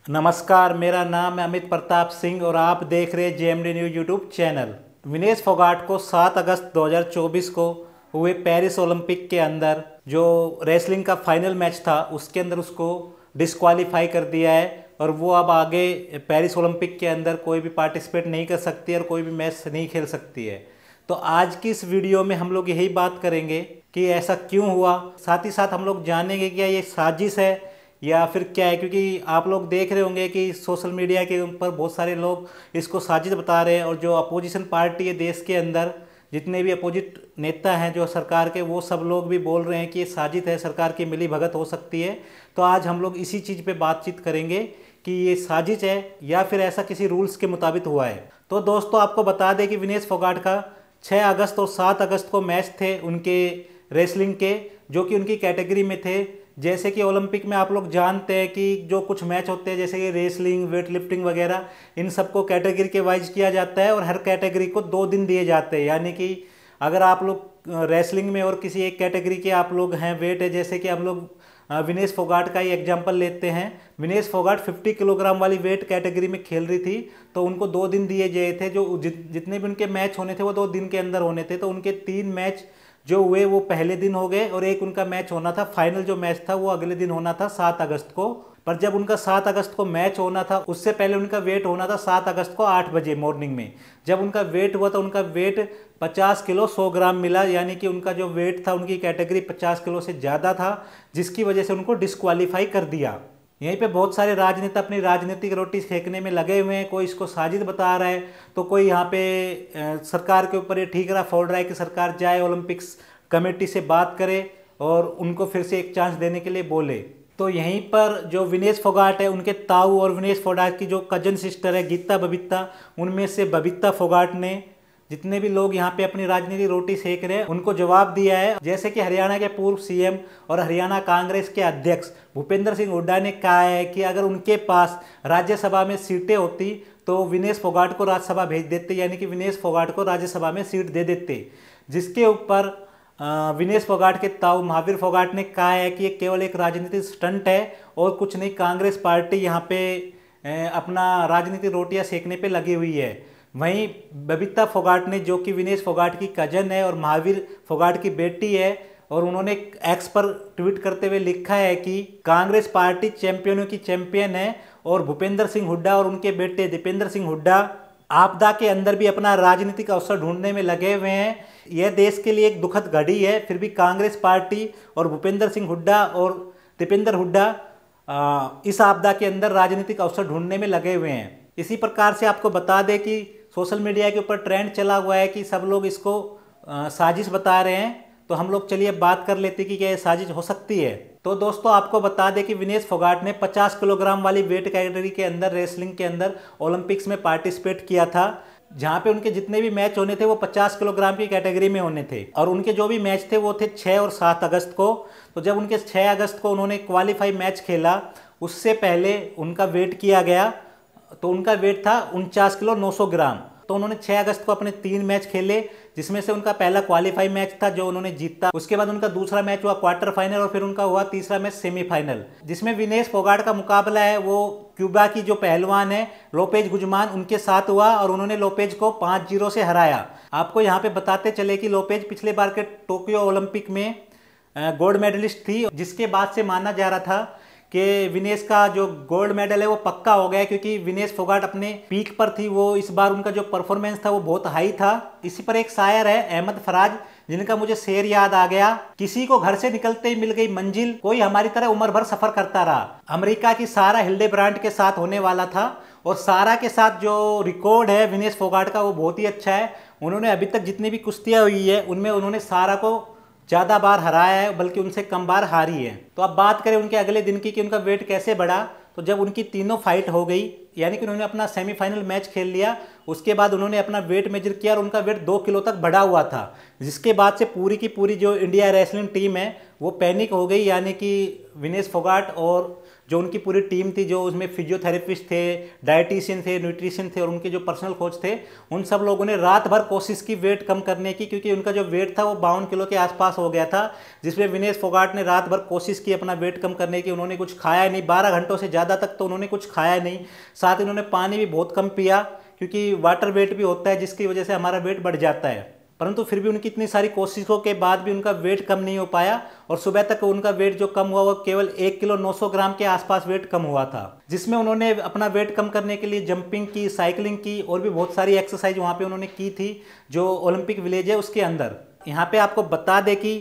नमस्कार, मेरा नाम है अमित प्रताप सिंह और आप देख रहे हैं JMD news YouTube channel. Vinesh Phogat को 7 अगस्त 2024 को हुए पेरिस ओलंपिक के अंदर जो रेसलिंग का फाइनल मैच था उसके अंदर उसको डिस्क्वालीफाई कर दिया है और वो अब आगे पेरिस ओलंपिक के अंदर कोई भी पार्टिसिपेट नहीं कर सकती है और कोई भी मैच नहीं खेल सकती है। तो आज की इस वीडियो में हम लोग यही बात करेंगे कि ऐसा क्यों हुआ, साथ ही साथ हम लोग जानेंगे कि ये साजिश है या फिर क्या है, क्योंकि आप लोग देख रहे होंगे कि सोशल मीडिया के ऊपर बहुत सारे लोग इसको साजिश बता रहे हैं और जो अपोजिशन पार्टी है देश के अंदर, जितने भी अपोजिट नेता हैं जो सरकार के, वो सब लोग भी बोल रहे हैं कि ये साजिश है, सरकार की मिली भगत हो सकती है। तो आज हम लोग इसी चीज़ पे बातचीत करेंगे कि ये साजिश है या फिर ऐसा किसी रूल्स के मुताबिक हुआ है। तो दोस्तों आपको बता दें कि विनेश फोगाट का 6 अगस्त और 7 अगस्त को मैच थे उनके रेसलिंग के, जो कि उनकी कैटेगरी में थे। जैसे कि ओलंपिक में आप लोग जानते हैं कि जो कुछ मैच होते हैं जैसे कि रेसलिंग, वेट लिफ्टिंग वगैरह, इन सबको कैटेगरी के वाइज किया जाता है और हर कैटेगरी को 2 दिन दिए जाते हैं। यानी कि अगर आप लोग रेसलिंग में और किसी एक कैटेगरी के आप लोग हैं, वेट है, जैसे कि हम लोग विनेश फोगाट का ही एग्जांपल लेते हैं। विनेश फोगाट 50 किलोग्राम वाली वेट कैटेगरी में खेल रही थी, तो उनको 2 दिन दिए गए थे। जो जितने भी उनके मैच होने थे वो 2 दिन के अंदर होने थे। तो उनके 3 मैच जो हुए वो पहले दिन हो गए और एक उनका मैच होना था, फाइनल जो मैच था वो अगले दिन होना था 7 अगस्त को। पर जब उनका 7 अगस्त को मैच होना था उससे पहले उनका वेट होना था 7 अगस्त को 8 बजे मॉर्निंग में। जब उनका वेट हुआ तो उनका वेट 50 किलो 100 ग्राम मिला, यानी कि उनका जो वेट था उनकी कैटेगरी 50 किलो से ज़्यादा था, जिसकी वजह से उनको डिस्क्वालीफाई कर दिया। यहीं पे बहुत सारे राजनेता अपनी राजनीतिक रोटी सेकने में लगे हुए हैं। कोई इसको साजिश बता रहा है तो कोई यहाँ पे सरकार के ऊपर ये ठीकरा फोड़ रहा है कि सरकार जाए ओलंपिक्स कमेटी से बात करे और उनको फिर से एक चांस देने के लिए बोले। तो यहीं पर जो विनेश फोगाट है, उनके ताऊ और विनेश फोगाट की जो कजन सिस्टर है गीता बबीता, उनमें से बबीता फोगाट ने जितने भी लोग यहाँ पे अपनी राजनीतिक रोटी सेक रहे हैं उनको जवाब दिया है। जैसे कि हरियाणा के पूर्व सीएम और हरियाणा कांग्रेस के अध्यक्ष भूपेंद्र सिंह हुड्डा ने कहा है कि अगर उनके पास राज्यसभा में सीटें होती तो विनेश फोगाट को राज्यसभा भेज देते, यानी कि विनेश फोगाट को राज्यसभा में सीट दे देते। जिसके ऊपर विनेश फोगाट के ताऊ महावीर फोगाट ने कहा है कि ये केवल एक राजनीतिक स्टंट है और कुछ नहीं, कांग्रेस पार्टी यहाँ पे अपना राजनीतिक रोटियां सेकने पे लगी हुई है। वहीं बबीता फोगाट ने, जो कि विनेश फोगाट की कजन है और महावीर फोगाट की बेटी है, और उन्होंने एक्स पर ट्वीट करते हुए लिखा है कि कांग्रेस पार्टी चैंपियनों की चैंपियन है और भूपेंद्र सिंह हुड्डा और उनके बेटे दीपेंद्र सिंह हुड्डा आपदा के अंदर भी अपना राजनीतिक अवसर ढूंढने में लगे हुए हैं। यह देश के लिए एक दुखद घड़ी है, फिर भी कांग्रेस पार्टी और भूपेंद्र सिंह हुड्डा और दीपेंद्र हुड्डा इस आपदा के अंदर राजनीतिक अवसर ढूंढने में लगे हुए हैं। इसी प्रकार से आपको बता दें कि सोशल मीडिया के ऊपर ट्रेंड चला हुआ है कि सब लोग इसको साजिश बता रहे हैं। तो हम लोग चलिए बात कर लेते कि क्या ये साजिश हो सकती है। तो दोस्तों आपको बता दें कि विनेश फोगाट ने 50 किलोग्राम वाली वेट कैटेगरी के अंदर रेसलिंग के अंदर ओलंपिक्स में पार्टिसिपेट किया था, जहां पे उनके जितने भी मैच होने थे वो 50 किलोग्राम की कैटेगरी में होने थे और उनके जो भी मैच थे वो थे 6 और 7 अगस्त को। तो जब उनके 6 अगस्त को उन्होंने क्वालिफाई मैच खेला, उससे पहले उनका वेट किया गया, तो उनका वेट था 49 किलो 900 ग्राम। तो उन्होंने 6 अगस्त को अपने 3 मैच खेले, जिसमें से उनका पहला क्वालिफाई मैच था जो उन्होंने जीता। उसके बाद उनका दूसरा मैच हुआ क्वार्टर फाइनल और फिर उनका हुआ तीसरा मैच सेमीफाइनल, जिसमें विनेश फोगाट का मुकाबला है वो क्यूबा की जो पहलवान है लोपेज गुजमान, उनके साथ हुआ और उन्होंने लोपेज को 5-0 से हराया। आपको यहाँ पे बताते चले कि लोपेज पिछले बार के टोक्यो ओलंपिक में गोल्ड मेडलिस्ट थी, जिसके बाद से माना जा रहा था कि विनेश का जो गोल्ड मेडल है वो पक्का हो गया, क्योंकि विनेश फोगाट अपने पीक पर थी। वो इस बार उनका जो परफॉर्मेंस था वो बहुत हाई था। इसी पर एक शायर है अहमद फराज, जिनका मुझे शेर याद आ गया, किसी को घर से निकलते ही मिल गई मंजिल, कोई हमारी तरह उम्र भर सफर करता रहा। अमेरिका की सारा हिल्डेब्रांड के साथ होने वाला था और सारा के साथ जो रिकॉर्ड है विनेश फोगाट का वो बहुत ही अच्छा है। उन्होंने अभी तक जितनी भी कुश्तियां हुई है उनमें उन्होंने सारा को ज़्यादा बार हराया है, बल्कि उनसे कम बार हारी है। तो अब बात करें उनके अगले दिन की कि उनका वेट कैसे बढ़ा, तो जब उनकी तीनों फाइट हो गई, यानी कि उन्होंने अपना सेमीफाइनल मैच खेल लिया, उसके बाद उन्होंने अपना वेट मेजर किया और उनका वेट 2 किलो तक बढ़ा हुआ था। जिसके बाद से पूरी की पूरी जो इंडिया रेसलिंग टीम है वो पैनिक हो गई, यानी कि विनेश फोगाट और जो उनकी पूरी टीम थी, जो उसमें फिजियोथेरेपिस्ट थे, डाइटिशियन थे, न्यूट्रिशन थे और उनके जो पर्सनल कोच थे, उन सब लोगों ने रात भर कोशिश की वेट कम करने की, क्योंकि उनका जो वेट था वो 52 किलो के आसपास हो गया था। जिसमें विनेश फोगाट ने रात भर कोशिश की अपना वेट कम करने की। उन्होंने कुछ खाया नहीं, 12 घंटों से ज़्यादा तक तो उन्होंने कुछ खाया नहीं। साथ ही उन्होंने पानी भी बहुत कम पिया, क्योंकि वाटर वेट भी होता है जिसकी वजह से हमारा वेट बढ़ जाता है। परंतु फिर भी उनकी इतनी सारी कोशिशों के बाद भी उनका वेट कम नहीं हो पाया और सुबह तक उनका वेट जो कम हुआ वो केवल 1 किलो 900 ग्राम के आसपास वेट कम हुआ था। जिसमें उन्होंने अपना वेट कम करने के लिए जंपिंग की, साइकिलिंग की और भी बहुत सारी एक्सरसाइज वहाँ पे उन्होंने की थी, जो ओलंपिक विलेज है उसके अंदर। यहाँ पे आपको बता दें कि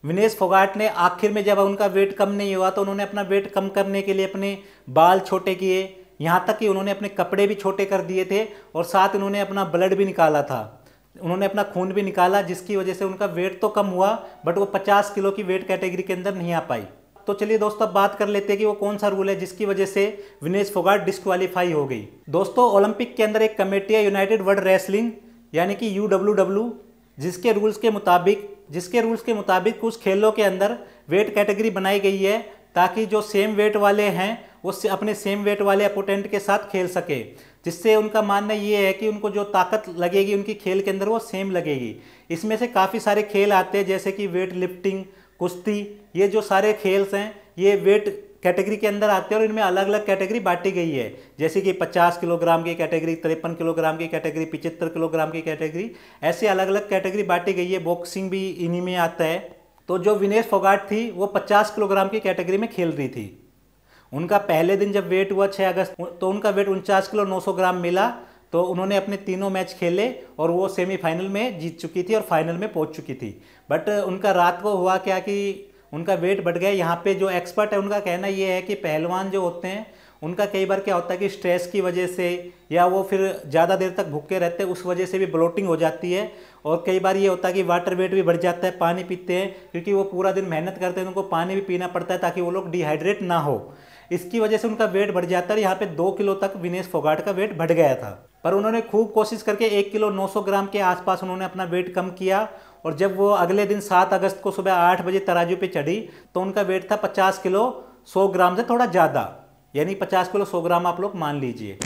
विनेश फोगाट ने आखिर में जब उनका वेट कम नहीं हुआ तो उन्होंने अपना वेट कम करने के लिए अपने बाल छोटे किए, यहाँ तक कि उन्होंने अपने कपड़े भी छोटे कर दिए थे और साथ उन्होंने अपना ब्लड भी निकाला था, उन्होंने अपना खून भी निकाला, जिसकी वजह से उनका वेट तो कम हुआ बट वो 50 किलो की वेट कैटेगरी के अंदर नहीं आ पाई। तो चलिए दोस्तों अब बात कर लेते हैं कि वो कौन सा रूल है जिसकी वजह से विनेश फोगाट डिस्क्वालीफाई हो गई। दोस्तों ओलंपिक के अंदर एक कमेटी है यूनाइटेड वर्ल्ड रेसलिंग यानी कि UWW, जिसके रूल्स के मुताबिक कुछ खेलों के अंदर वेट कैटेगरी बनाई गई है ताकि जो सेम वेट वाले हैं वो अपने सेम वेट वाले अपोनेंट के साथ खेल सके, जिससे उनका मानना ये है कि उनको जो ताकत लगेगी उनकी खेल के अंदर वो सेम लगेगी। इसमें से काफ़ी सारे खेल आते हैं जैसे कि वेट लिफ्टिंग, कुश्ती, ये जो सारे खेल्स हैं ये वेट कैटेगरी के अंदर आते हैं और इनमें अलग अलग कैटेगरी बांटी गई है, जैसे कि 50 किलोग्राम की कैटेगरी, 53 किलोग्राम की कैटेगरी, 75 किलोग्राम की कैटेगरी, ऐसे अलग अलग कैटेगरी बांटी गई है। बॉक्सिंग भी इन्हीं में आता है। तो जो विनेश फोगाट थी वो 50 किलोग्राम की कैटेगरी में खेल रही थी। उनका पहले दिन जब वेट हुआ 6 अगस्त तो उनका वेट 49 किलो 900 ग्राम मिला। तो उन्होंने अपने तीनों मैच खेले और वो सेमीफाइनल में जीत चुकी थी और फाइनल में पहुंच चुकी थी। बट उनका रात को हुआ क्या कि उनका वेट बढ़ गया। यहाँ पे जो एक्सपर्ट है उनका कहना ये है कि पहलवान जो होते हैं उनका कई बार क्या होता है कि स्ट्रेस की वजह से या वो फिर ज़्यादा देर तक भूखे रहते हैं, उस वजह से भी ब्लोटिंग हो जाती है। और कई बार ये होता है कि वाटर वेट भी बढ़ जाता है, पानी पीते हैं क्योंकि वो पूरा दिन मेहनत करते हैं, उनको पानी भी पीना पड़ता है ताकि वो लोग डिहाइड्रेट ना हो। इसकी वजह से उनका वेट बढ़ जाता है। यहाँ पे 2 किलो तक विनेश फोगाट का वेट बढ़ गया था, पर उन्होंने खूब कोशिश करके 1 किलो 900 ग्राम के आसपास उन्होंने अपना वेट कम किया। और जब वो अगले दिन 7 अगस्त को सुबह 8 बजे तराजू पे चढ़ी तो उनका वेट था 50 किलो 100 ग्राम से थोड़ा ज़्यादा, यानी 50 किलो 100 ग्राम आप लोग मान लीजिए।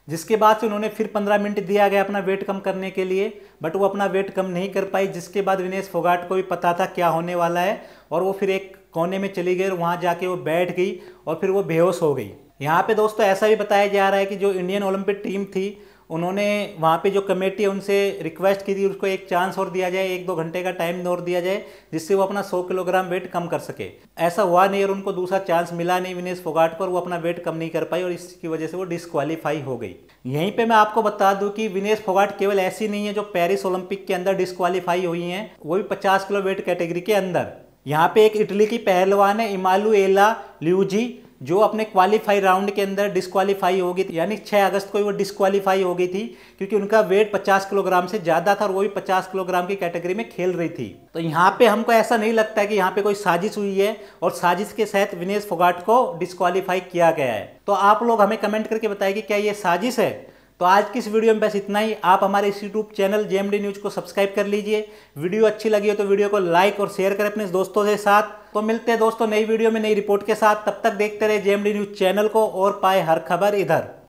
जिसके बाद से उन्होंने फिर 15 मिनट दिया गया अपना वेट कम करने के लिए, बट वो अपना वेट कम नहीं कर पाई। जिसके बाद विनेश फोगाट को भी पता था क्या होने वाला है और वो फिर एक कोने में चली गई और वहाँ जाके वो बैठ गई और फिर वो बेहोश हो गई। यहाँ पे दोस्तों ऐसा भी बताया जा रहा है कि जो इंडियन ओलंपिक टीम थी उन्होंने वहाँ पे जो कमेटी है उनसे रिक्वेस्ट की थी उसको एक चांस और दिया जाए, 1-2 घंटे का टाइम और दिया जाए जिससे वो अपना 100 किलोग्राम वेट कम कर सके। ऐसा हुआ नहीं और उनको दूसरा चांस मिला नहीं विनेश फोगाट को, वो अपना वेट कम नहीं कर पाई और इसकी वजह से वो डिस्क्वालीफाई हो गई। यहीं पे मैं आपको बता दूं कि विनेश फोगाट केवल ऐसी नहीं है जो पेरिस ओलंपिक के अंदर डिस्क्वालीफाई हुई हैं, वो भी 50 किलो वेट कैटेगरी के अंदर। यहाँ पे एक इटली की पहलवान है इमानुएला ल्यूजी, जो अपने क्वालीफाई राउंड के अंदर डिस्क्वालीफाई हो गई थी, यानी 6 अगस्त को वो डिस्क्वालीफाई हो गई थी क्योंकि उनका वेट 50 किलोग्राम से ज़्यादा था और वो भी 50 किलोग्राम की कैटेगरी में खेल रही थी। तो यहाँ पे हमको ऐसा नहीं लगता है कि यहाँ पे कोई साजिश हुई है और साजिश के तहत विनेश फोगाट को डिस्क्वालीफाई किया गया है। तो आप लोग हमें कमेंट करके बताइए कि क्या ये साजिश है। तो आज की इस वीडियो में बस इतना ही। आप हमारे इस यूट्यूब चैनल JMD न्यूज़ को सब्सक्राइब कर लीजिए। वीडियो अच्छी लगी हो तो वीडियो को लाइक और शेयर करें अपने दोस्तों के साथ। तो मिलते हैं दोस्तों नई वीडियो में नई रिपोर्ट के साथ। तब तक देखते रहे JMD न्यूज़ चैनल को और पाए हर खबर इधर।